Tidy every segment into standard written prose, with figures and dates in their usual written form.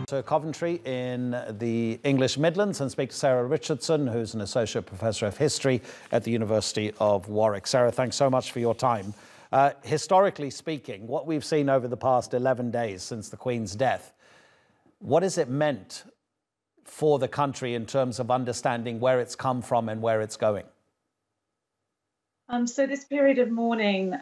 To Coventry in the English Midlands and speak to Sarah Richardson, who's an Associate Professor of History at the University of Warwick. Sarah, thanks so much for your time. Historically speaking, what we've seen over the past 11 days since the Queen's death, what has it meant for the country in terms of understanding where it's come from and where it's going? So this period of mourning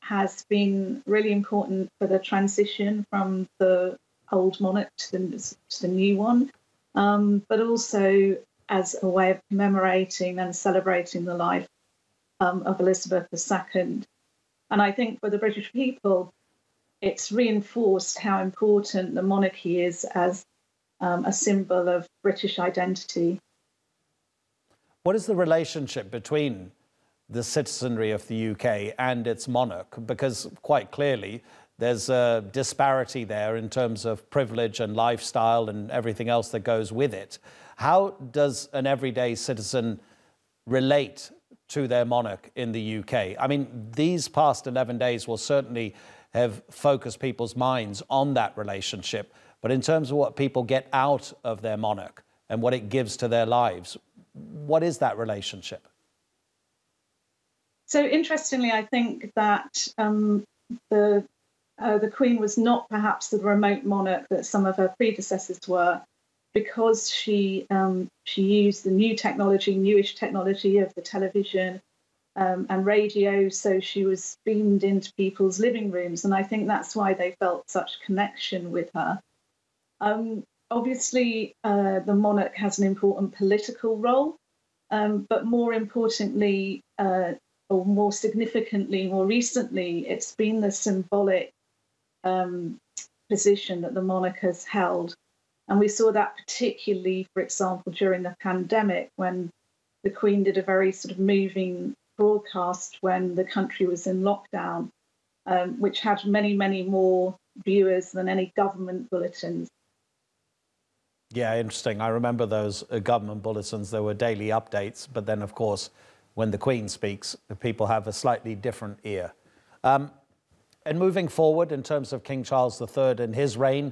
has been really important for the transition from the old monarch to the new one, but also as a way of commemorating and celebrating the life of Elizabeth II. And I think for the British people, it's reinforced how important the monarchy is as a symbol of British identity. What is the relationship between the citizenry of the UK and its monarch? Because quite clearly, there's a disparity there in terms of privilege and lifestyle and everything else that goes with it. How does an everyday citizen relate to their monarch in the UK? I mean, these past 11 days will certainly have focused people's minds on that relationship. But in terms of what people get out of their monarch and what it gives to their lives, what is that relationship? So interestingly, I think that the Queen was not perhaps the remote monarch that some of her predecessors were, because she used the newish technology of the television and radio, so she was beamed into people's living rooms, and I think that's why they felt such connection with her. Obviously, the monarch has an important political role, but more importantly, or more significantly, more recently, it's been the symbolic position that the monarch has held. And we saw that particularly, for example, during the pandemic, when the Queen did a very sort of moving broadcast when the country was in lockdown, which had many, many more viewers than any government bulletins. Yeah, interesting. I remember those government bulletins. There were daily updates, but then, of course, when the Queen speaks, people have a slightly different ear. And moving forward in terms of King Charles III and his reign,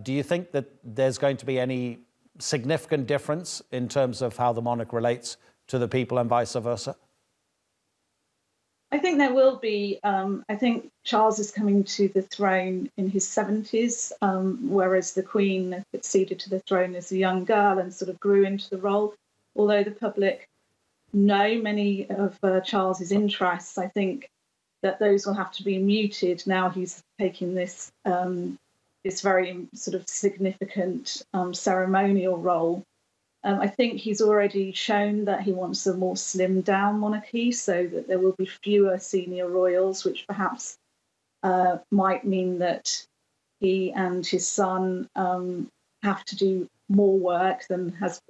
do you think that there's going to be any significant difference in terms of how the monarch relates to the people and vice versa? I think there will be. I think Charles is coming to the throne in his 70s, whereas the Queen succeeded to the throne as a young girl and sort of grew into the role. Although the public know many of Charles's interests, I think that those will have to be muted. Now he's taking this this very sort of significant ceremonial role. I think he's already shown that he wants a more slimmed down monarchy, so that there will be fewer senior royals, which perhaps might mean that he and his son have to do more work than has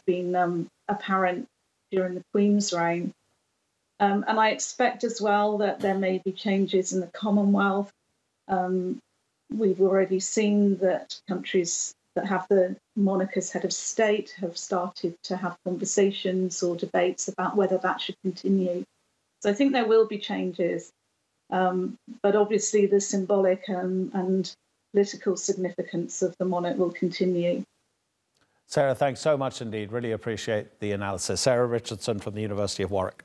been apparent during the Queen's reign. And I expect as well that there may be changes in the Commonwealth. We've already seen that countries that have the monarch as head of state have started to have conversations or debates about whether that should continue. So I think there will be changes, but obviously the symbolic and political significance of the monarch will continue. Sarah, thanks so much indeed. Really appreciate the analysis. Sarah Richardson from the University of Warwick.